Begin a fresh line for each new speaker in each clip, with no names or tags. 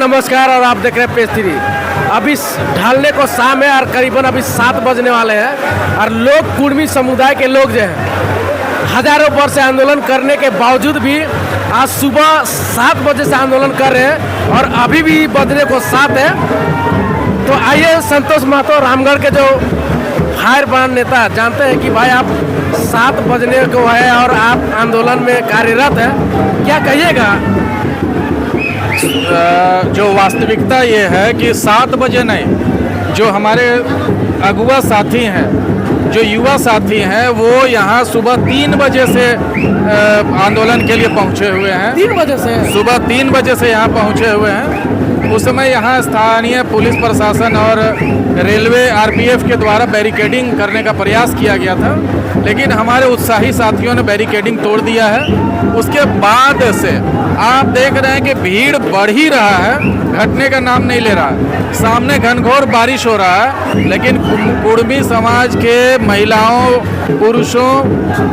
नमस्कार और आप देख रहे हैं पेज 3। अभी ढलने को शाम है और करीबन अभी 7 बजने वाले हैं और लोग कुर्मी समुदाय के लोग जो हैं हजारों वर्ष से आंदोलन करने के बावजूद भी आज सुबह 7 बजे से आंदोलन कर रहे हैं और अभी भी बजने को 7 है। तो आइए संतोष महतो रामगढ़ के जो फायर ब्रांड नेता जानते हैं कि भाई आप 7 बजने को है और आप आंदोलन में कार्यरत हैं, क्या कहिएगा?
जो वास्तविकता ये है कि 7 बजे नहीं, जो हमारे अगुआ साथी हैं, जो युवा साथी हैं, वो यहाँ सुबह 3 बजे से आंदोलन के लिए पहुँचे हुए हैं।
3 बजे से
सुबह 3 बजे से यहाँ पहुँचे हुए हैं। उस समय यहाँ स्थानीय पुलिस प्रशासन और रेलवे आरपीएफ के द्वारा बैरिकेडिंग करने का प्रयास किया गया था, लेकिन हमारे उत्साही साथियों ने बैरिकेडिंग तोड़ दिया है। उसके बाद से आप देख रहे हैं कि भीड़ बढ़ ही रहा है, घटने का नाम नहीं ले रहा है। सामने घनघोर बारिश हो रहा है, लेकिन कुर्मी समाज के महिलाओं, पुरुषों,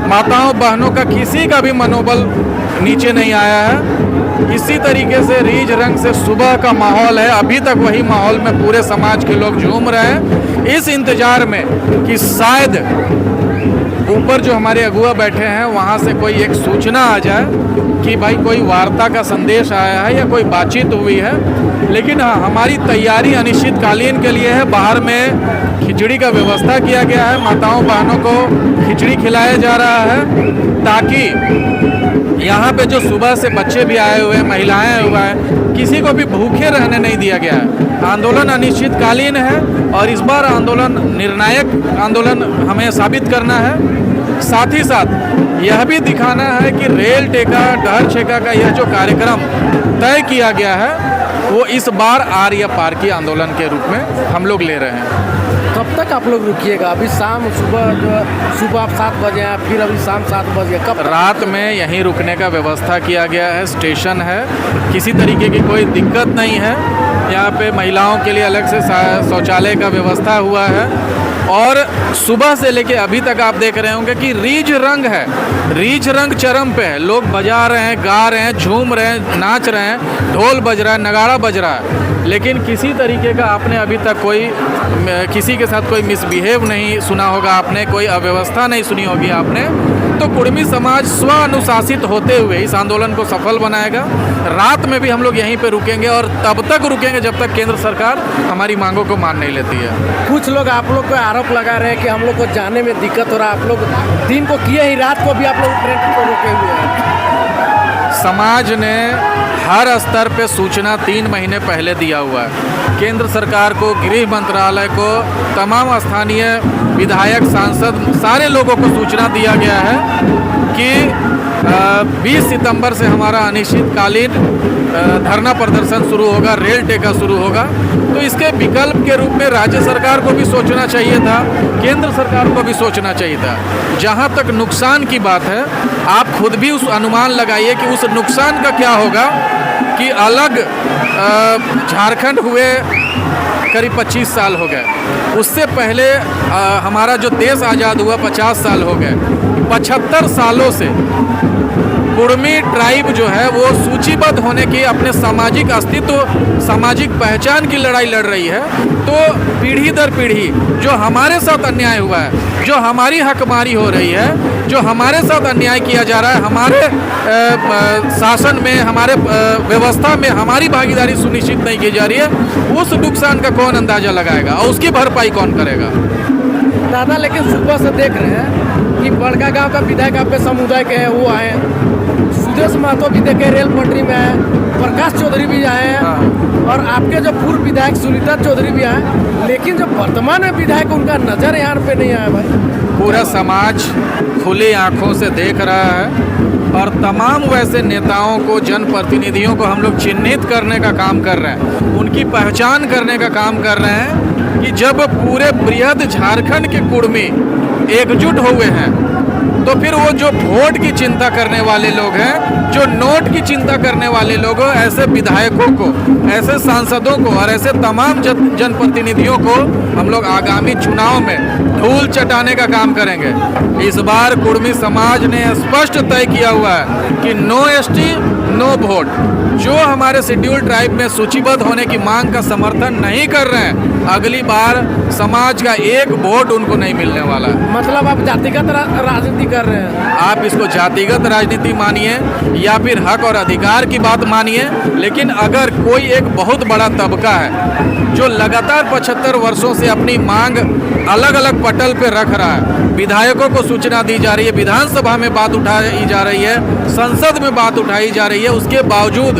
माताओं, बहनों का किसी का भी मनोबल नीचे नहीं आया है। इसी तरीके से रीझ रंग से सुबह का माहौल है। अभी तक वही माहौल में पूरे समाज के लोग झूम रहे हैं, इस इंतजार में कि शायद ऊपर जो हमारे अगुआ बैठे हैं वहाँ से कोई एक सूचना आ जाए कि भाई कोई वार्ता का संदेश आया है या कोई बातचीत हुई है। लेकिन हाँ, हमारी तैयारी अनिश्चितकालीन के लिए है। बाहर में खिचड़ी का व्यवस्था किया गया है, माताओं बहनों को खिचड़ी खिलाया जा रहा है, ताकि यहाँ पे जो सुबह से बच्चे भी आए हुए हैं, महिलाएं आए हुए हैं, किसी को भी भूखे रहने नहीं दिया गया है। आंदोलन अनिश्चितकालीन है और इस बार आंदोलन निर्णायक आंदोलन हमें साबित करना है। साथ ही साथ यह भी दिखाना है कि रेल टेका, डहर छेका का यह जो कार्यक्रम तय किया गया है वो इस बार आर या पार की आंदोलन के रूप में हम लोग ले रहे हैं।
कब तक आप लोग रुकिएगा? अभी शाम सुबह आप 7 बजे हैं, फिर अभी शाम 7 बजे, कब?
रात में यहीं रुकने का व्यवस्था किया गया है। स्टेशन है, किसी तरीके की कोई दिक्कत नहीं है। यहाँ पे महिलाओं के लिए अलग से शौचालय का व्यवस्था हुआ है और सुबह से लेके अभी तक आप देख रहे होंगे कि रीझ रंग है, रीझ रंग चरम पे है। लोग बजा रहे हैं, गा रहे हैं, झूम रहे हैं, नाच रहे हैं, ढोल बज रहा है, नगाड़ा बज रहा है, लेकिन किसी तरीके का आपने अभी तक किसी के साथ कोई मिसबिहेव नहीं सुना होगा आपने, कोई अव्यवस्था नहीं सुनी होगी आपने। तो कुर्मी समाज स्व अनुशासित होते हुए इस आंदोलन को सफल बनाएगा। रात में भी हम लोग यहीं पे रुकेंगे और तब तक रुकेंगे जब तक केंद्र सरकार हमारी मांगों को मान नहीं लेती है।
कुछ लोग आप लोग को आरोप लगा रहे हैं कि हम लोग को जाने में दिक्कत हो रहा है, आप लोग दिन को किए ही रात को भी आप लोग ट्रेन को रोके हुए हैं।
समाज ने हर स्तर पे सूचना 3 महीने पहले दिया हुआ है। केंद्र सरकार को, गृह मंत्रालय को, तमाम स्थानीय विधायक, सांसद, सारे लोगों को सूचना दिया गया है कि 20 सितंबर से हमारा अनिश्चितकालीन धरना प्रदर्शन शुरू होगा, रेल टेका शुरू होगा। तो इसके विकल्प के रूप में राज्य सरकार को भी सोचना चाहिए था, केंद्र सरकार को भी सोचना चाहिए था। जहां तक नुकसान की बात है, आप खुद भी उस अनुमान लगाइए कि उस नुकसान का क्या होगा कि अलग झारखंड हुए करीब 25 साल हो गए। उससे पहले हमारा जो देश आज़ाद हुआ 50 साल हो गए। 75 सालों से कुर्मी ट्राइब जो है वो सूचीबद्ध होने की, अपने सामाजिक अस्तित्व, सामाजिक पहचान की लड़ाई लड़ रही है। तो पीढ़ी दर पीढ़ी जो हमारे साथ अन्याय हुआ है, जो हमारी हकमारी हो रही है, जो हमारे साथ अन्याय किया जा रहा है, हमारे शासन में, हमारे व्यवस्था में हमारी भागीदारी सुनिश्चित नहीं की जा रही है, उस नुकसान का कौन अंदाज़ा लगाएगा और उसकी भरपाई कौन करेगा?
दादा, लेकिन सुबह से देख रहे हैं कि बड़का गांव का विधायक आपके समुदाय के हैं, वो आए हैं, सुदेश महतो भी देखे रेल पटरी में आए, प्रकाश चौधरी भी आए हैं और आपके जो पूर्व विधायक सुनीता चौधरी भी आए, लेकिन जो वर्तमान विधायक उनका नज़र यहाँ पे नहीं आया। भाई
पूरा समाज खुली आंखों से देख रहा है और तमाम वैसे नेताओं को, जनप्रतिनिधियों को हम लोग चिन्हित करने का काम कर रहे हैं, उनकी पहचान करने का काम कर रहे हैं कि जब पूरे बृहद झारखंड के कुर्मी एकजुट हुए हैं तो फिर वो जो वोट की चिंता करने वाले लोग हैं, जो नोट की चिंता करने वाले लोग हैं, ऐसे विधायकों को, ऐसे सांसदों को और ऐसे तमाम जनप्रतिनिधियों को हम लोग आगामी चुनाव में धूल चटाने का काम करेंगे। इस बार कुर्मी समाज ने स्पष्ट तय किया हुआ है कि नो एसटी नो वोट। जो हमारे शेड्यूल ट्राइब में सूचीबद्ध होने की मांग का समर्थन नहीं कर रहे हैं, अगली बार समाज का एक वोट उनको नहीं मिलने वाला है।
मतलब आप जातिगत राजनीति कर रहे हैं?
आप इसको जातिगत राजनीति मानिए या फिर हक और अधिकार की बात मानिए, लेकिन अगर कोई एक बहुत बड़ा तबका है जो लगातार 75 वर्षों से अपनी मांग अलग अलग पटल पे रख रहा है, विधायकों को सूचना दी जा रही है, विधानसभा में बात उठाई जा रही है, संसद में बात उठाई जा रही है, उसके बावजूद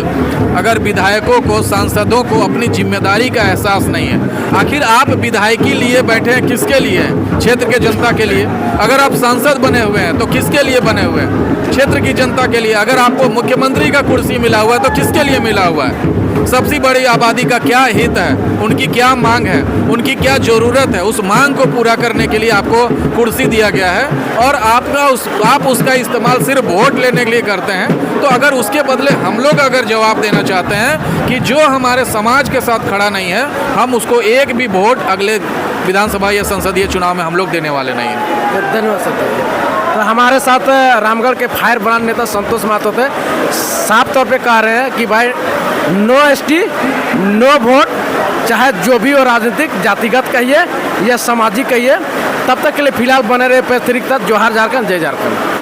अगर विधायकों को, सांसदों को अपनी जिम्मेदारी का एहसास नहीं है, आखिर आप विधायकी लिए बैठे हैं किसके लिए? क्षेत्र के जनता के लिए। अगर आप सांसद बने हुए हैं तो किसके लिए बने हुए हैं? क्षेत्र की जनता के लिए। अगर आपको मुख्यमंत्री का कुर्सी मिला हुआ है तो किसके लिए मिला हुआ है? सबसे बड़ी आबादी का क्या हित है, उनकी क्या मांग है, उनकी क्या जरूरत है, उस मांग को पूरा करने के लिए आपको कुर्सी दिया गया है और आप उसका इस्तेमाल सिर्फ वोट लेने के लिए करते हैं। तो अगर उसके बदले हम लोग अगर जवाब देना चाहते हैं कि जो हमारे समाज के साथ खड़ा नहीं है, हम उसको एक भी वोट अगले विधानसभा या संसदीय चुनाव में हम लोग देने वाले नहीं हैं।
धन्यवाद सर। तो हमारे साथ रामगढ़ के फायर ब्रांड नेता संतोष महतो थे, साफ तौर पे कह रहे हैं कि भाई नो एसटी नो वोट, चाहे जो भी हो, राजनीतिक जातिगत कहिए या सामाजिक कहिए। तब तक के लिए फिलहाल बने रहे। जोहार झारखंड, जय झारखंड।